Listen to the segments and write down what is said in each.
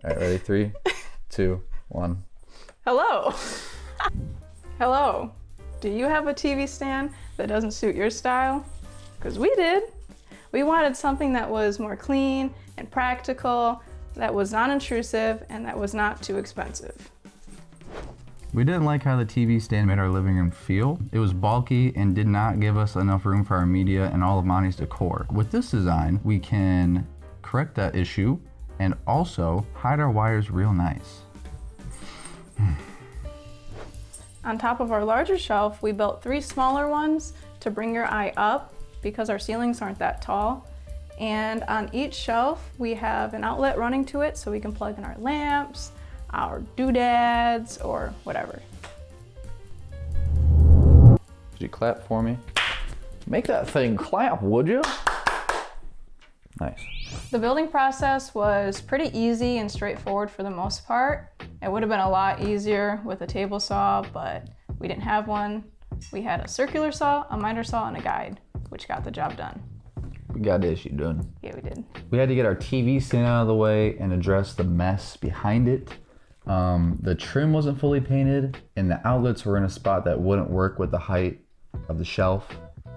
All right, ready? 3, 2, 1. Hello. Hello. Do you have a TV stand that doesn't suit your style? Because we did. We wanted something that was more clean and practical, that was non-intrusive, and that was not too expensive. We didn't like how the TV stand made our living room feel. It was bulky and did not give us enough room for our media and all of Monty's decor. With this design, we can correct that issue and also hide our wires real nice. On top of our larger shelf, we built 3 smaller ones to bring your eye up because our ceilings aren't that tall. And on each shelf, we have an outlet running to it so we can plug in our lamps, our doodads, or whatever. Could you clap for me? Make that thing clap, would you? Nice. The building process was pretty easy and straightforward for the most part. It would have been a lot easier with a table saw, but we didn't have one. We had a circular saw, a miter saw, and a guide, which got the job done. We got the issue done. Yeah, we did. We had to get our TV stand out of the way and address the mess behind it. The trim wasn't fully painted and the outlets were in a spot that wouldn't work with the height of the shelf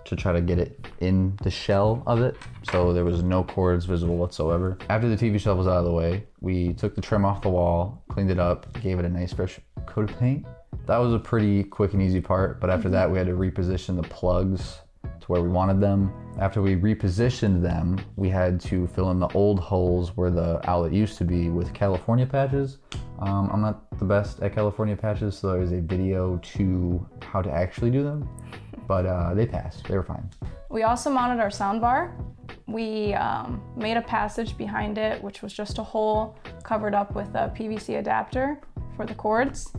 to try to get it in the shell of it. So there was no cords visible whatsoever. After the TV shelf was out of the way, we took the trim off the wall, cleaned it up, gave it a nice fresh coat of paint. That was a pretty quick and easy part, but after that we had to reposition the plugs to where we wanted them. After we repositioned them, we had to fill in the old holes where the outlet used to be with California patches. I'm not the best at California patches, so there's a video to how to actually do them, but they passed, they were fine. We also mounted our sound bar. We made a passage behind it, which was just a hole covered up with a PVC adapter for the cords.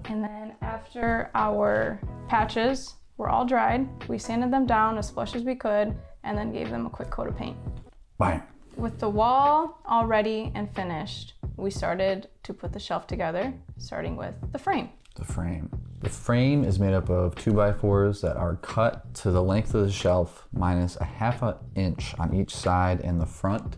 And then after our patches were all dried, we sanded them down as flush as we could and then gave them a quick coat of paint. Bang. With the wall all ready and finished, we started to put the shelf together, starting with the frame. The frame. The frame is made up of 2x4s that are cut to the length of the shelf minus a ½ inch on each side and the front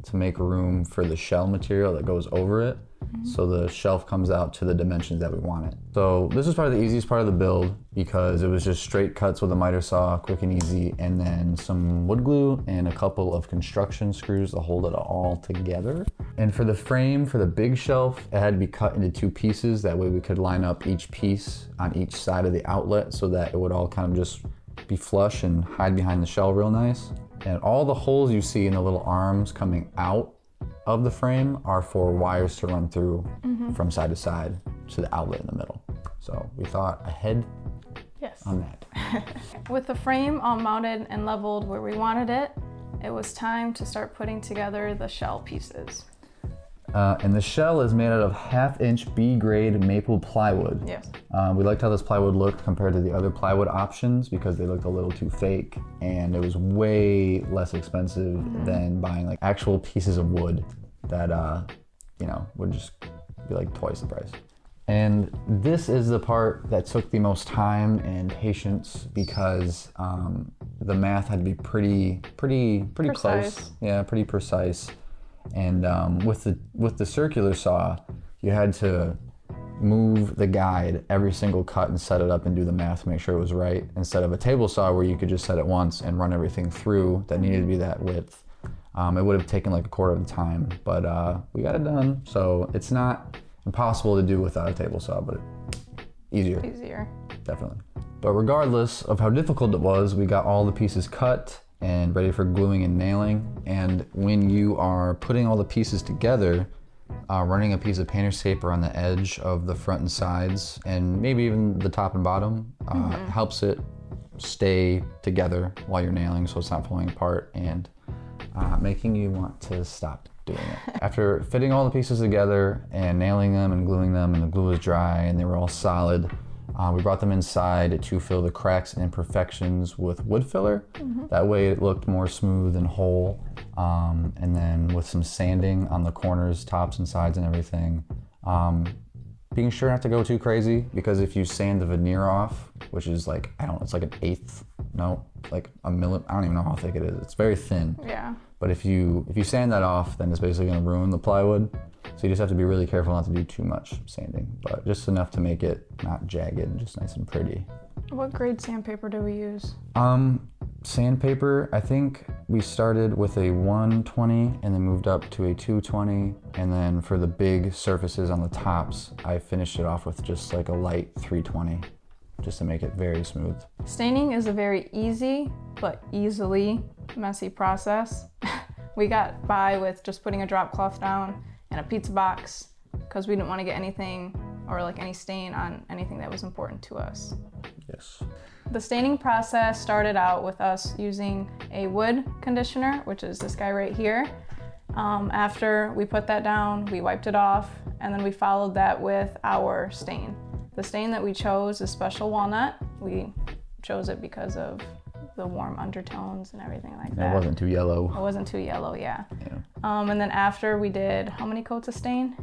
to make room for the shell material that goes over it. So the shelf comes out to the dimensions that we want it. So this is probably the easiest part of the build because it was just straight cuts with a miter saw, quick and easy, and then some wood glue and a couple of construction screws to hold it all together. And for the frame, for the big shelf, it had to be cut into 2 pieces. That way we could line up each piece on each side of the outlet so that it would all kind of just be flush and hide behind the shell real nice. And all the holes you see in the little arms coming out of the frame are for wires to run through from side to side to the outlet in the middle. So we thought ahead on that. With the frame all mounted and leveled where we wanted it, it was time to start putting together the shell pieces. And the shell is made out of ½ B-grade maple plywood. Yes. We liked how this plywood looked compared to the other plywood options because they looked a little too fake and it was way less expensive than buying like actual pieces of wood that, you know, would just be like twice the price. And this is the part that took the most time and patience because the math had to be pretty close. Yeah, pretty precise. And with the circular saw, you had to move the guide every single cut and set it up and do the math to make sure it was right, instead of a table saw where you could just set it once and run everything through that needed to be that width. It would have taken like a quarter of the time, but we got it done. So it's not impossible to do without a table saw, but easier. Easier. Definitely. But regardless of how difficult it was, we got all the pieces cut and ready for gluing and nailing. And when you are putting all the pieces together, running a piece of painter's tape around the edge of the front and sides, and maybe even the top and bottom, helps it stay together while you're nailing so it's not falling apart and making you want to stop doing it. After fitting all the pieces together and nailing them and gluing them, and the glue was dry and they were all solid, we brought them inside to fill the cracks and imperfections with wood filler. That way it looked more smooth and whole. And then with some sanding on the corners, tops and sides and everything. Being sure not to go too crazy, because if you sand the veneer off, which is like, I don't know, it's like an eighth, no, like a milli, I don't even know how thick it is. It's very thin. Yeah. But if you sand that off, then it's basically gonna ruin the plywood. So you just have to be really careful not to do too much sanding, but just enough to make it not jagged, just nice and pretty. What grade sandpaper do we use? Sandpaper, I think we started with a 120 and then moved up to a 220. And then for the big surfaces on the tops, I finished it off with just like a light 320, just to make it very smooth. Staining is a very easy, but easily messy process. We got by with just putting a drop cloth down and a pizza box because we didn't want to get anything or like any stain on anything that was important to us. Yes. The staining process started out with us using a wood conditioner, which is this guy right here. After we put that down, we wiped it off, and then we followed that with our stain. The stain that we chose is Special Walnut. We chose it because of the warm undertones and everything like that. It wasn't too yellow. It wasn't too yellow, yeah. And then after we did, how many coats of stain?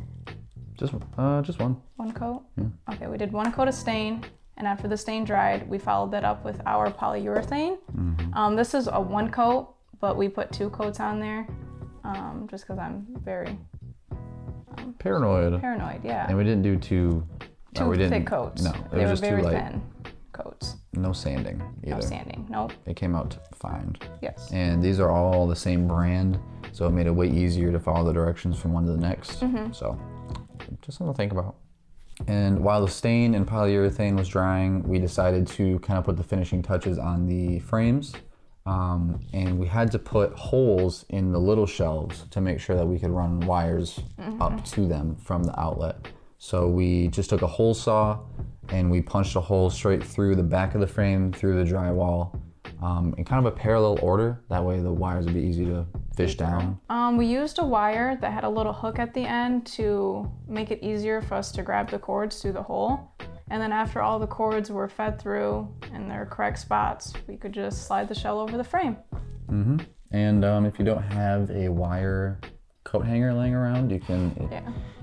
Just one. One coat? Yeah. Okay, we did one coat of stain, and after the stain dried, we followed that up with our polyurethane. This is a one coat, but we put 2 coats on there, just because I'm very Paranoid, yeah. And we didn't do too thick coats. No, they were just very too light. thin coats. No sanding either. No sanding, nope. It came out fine. Yes. And these are all the same brand, so it made it way easier to follow the directions from one to the next. So just something to think about. And while the stain and polyurethane was drying, we decided to kind of put the finishing touches on the frames. And we had to put holes in the little shelves to make sure that we could run wires up to them from the outlet. So we just took a hole saw and we punched a hole straight through the back of the frame, through the drywall, in kind of a parallel order. That way the wires would be easy to fish down. We used a wire that had a little hook at the end to make it easier for us to grab the cords through the hole. And then after all the cords were fed through in their correct spots, we could just slide the shell over the frame. And if you don't have a wire coat hanger laying around, you can,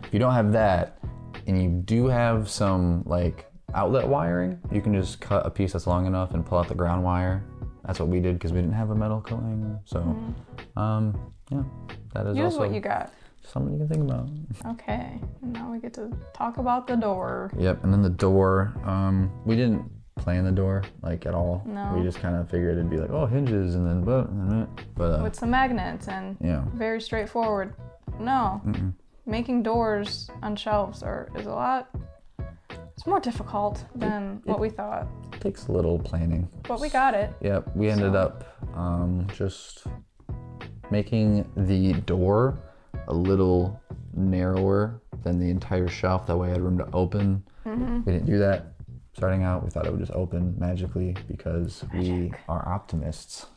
if you don't have that, and you do have some like outlet wiring, you can just cut a piece that's long enough and pull out the ground wire. That's what we did because we didn't have a metal coat hanger. So, yeah, that is Use also what you got. something you can think about. Okay, and now we get to talk about the door. Yep, and then the door, we didn't plan the door like at all. No. We just kind of figured it'd be like, oh, hinges and then but with some magnets and very straightforward. No, making doors on shelves is a lot. It's more difficult than what we thought. It takes a little planning. But we got it. Yep, we ended up just making the door a little narrower than the entire shelf. That way I had room to open. We didn't do that starting out. We thought it would just open magically because we are optimists.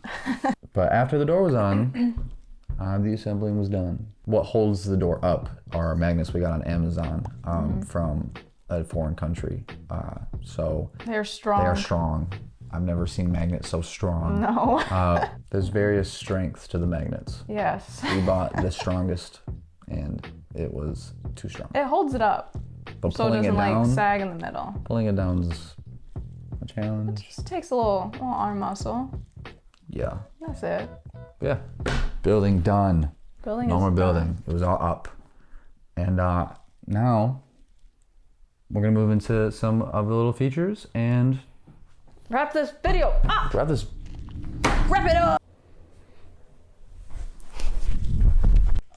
But after the door was on, the assembling was done. What holds the door up are magnets we got on Amazon from a foreign country. So they're strong. They are strong. I've never seen magnets so strong. No. There's various strengths to the magnets. Yes. We bought the strongest and it was too strong. It holds it up. But so it pulling doesn't it down, like sag in the middle. Pulling it down is a challenge. It just takes a little arm muscle. Yeah. That's it. Yeah. Building done. Building No more is building. done. It was all up. And now we're gonna move into some of the little features and Wrap this video up! wrap this. Wrap it up!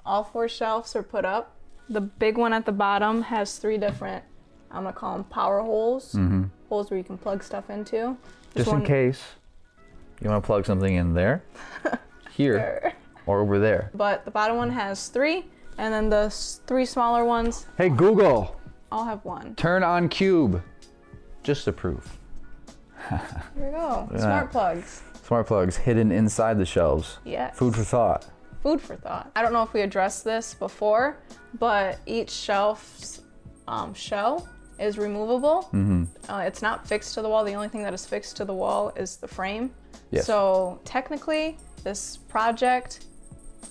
All 4 shelves are put up. The big one at the bottom has 3 different, I'm gonna call them power holes. Holes where you can plug stuff into. Just in case you want to plug something in there, here, or over there. But the bottom one has 3, and then the 3 smaller ones Hey Google, all have 1. turn on cube, just to prove. Here we go. Smart plugs. Smart plugs hidden inside the shelves. Yes. Food for thought. Food for thought. I don't know if we addressed this before, but each shelf's shell is removable. It's not fixed to the wall. The only thing that is fixed to the wall is the frame. Yes. So technically, this project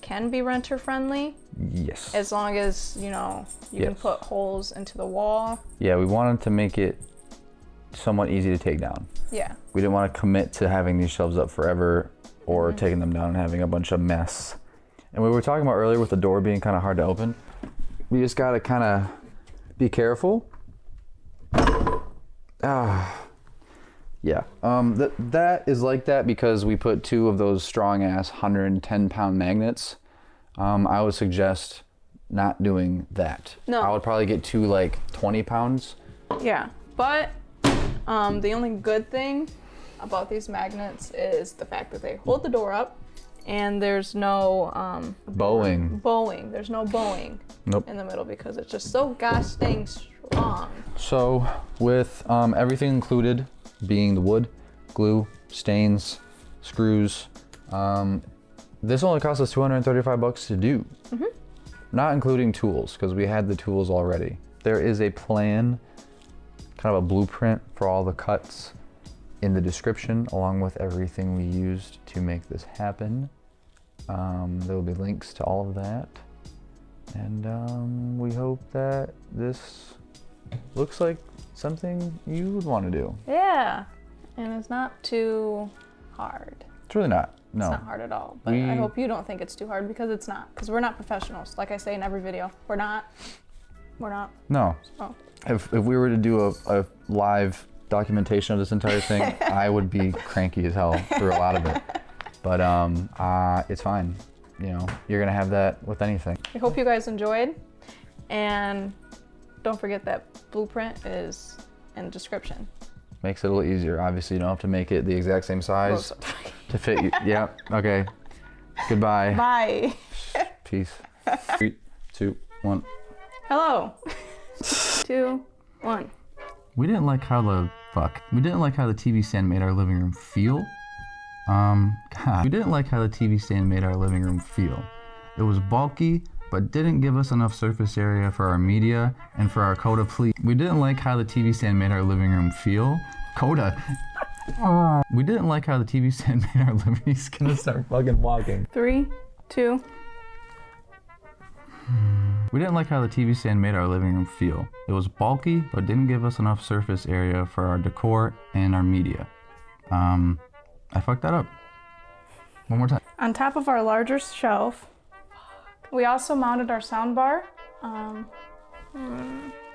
can be renter friendly. Yes. As long as, you can put holes into the wall. Yeah, we wanted to make it somewhat easy to take down. Yeah. We didn't want to commit to having these shelves up forever or taking them down and having a bunch of mess. And we were talking about earlier with the door being kind of hard to open. you just gotta kind of be careful. Yeah, that is like that because we put 2 of those strong ass 110-pound magnets. I would suggest not doing that. No. I would probably get 2 like 20 pounds. Yeah, but the only good thing about these magnets is the fact that they hold the door up and there's no Bowing. There's no bowing Nope. in the middle because it's just so gosh dang strong. So with everything included, being the wood, glue, stains, screws, this only cost us $235 to do. Mm-hmm. Not including tools, because we had the tools already. There is a plan, kind of a blueprint for all the cuts in the description, along with everything we used to make this happen. There will be links to all of that. And we hope that this looks like something you would want to do. Yeah, and it's not too hard. It's really not. No. It's not hard at all, but I hope you don't think it's too hard because it's not. Because we're not professionals. Like I say in every video, we're not. No. So. If we were to do a live documentation of this entire thing, I would be cranky as hell through a lot of it. But it's fine. You know, you're gonna have that with anything. I hope you guys enjoyed, and don't forget that blueprint is in the description. Makes it a little easier. Obviously, you don't have to make it the exact same size to fit you. Yeah. Okay. Goodbye. Bye. Peace. 3, 2, 1. Hello. 2, 1. We didn't like how the TV stand made our living room feel. We didn't like how the TV stand made our living room feel. It was bulky, but didn't give us enough surface area for our media and for our Coda pleat. We didn't like how the TV stand made our living room feel. Coda. We didn't like how the TV stand made our living room. He's gonna start fucking walking. 3, 2. We didn't like how the TV stand made our living room feel. It was bulky, but didn't give us enough surface area for our decor and our media. I fucked that up. One more time. On top of our larger shelf, we also mounted our sound bar.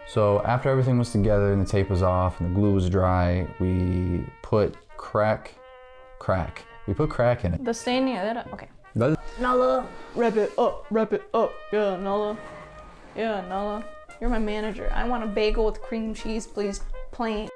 So after everything was together and the tape was off and the glue was dry, we put crack. We put crack in it. The stain, yeah, okay. That- Nala, wrap it up. Yeah, Nala. Yeah, Nala. You're my manager. I want a bagel with cream cheese, please. Plain.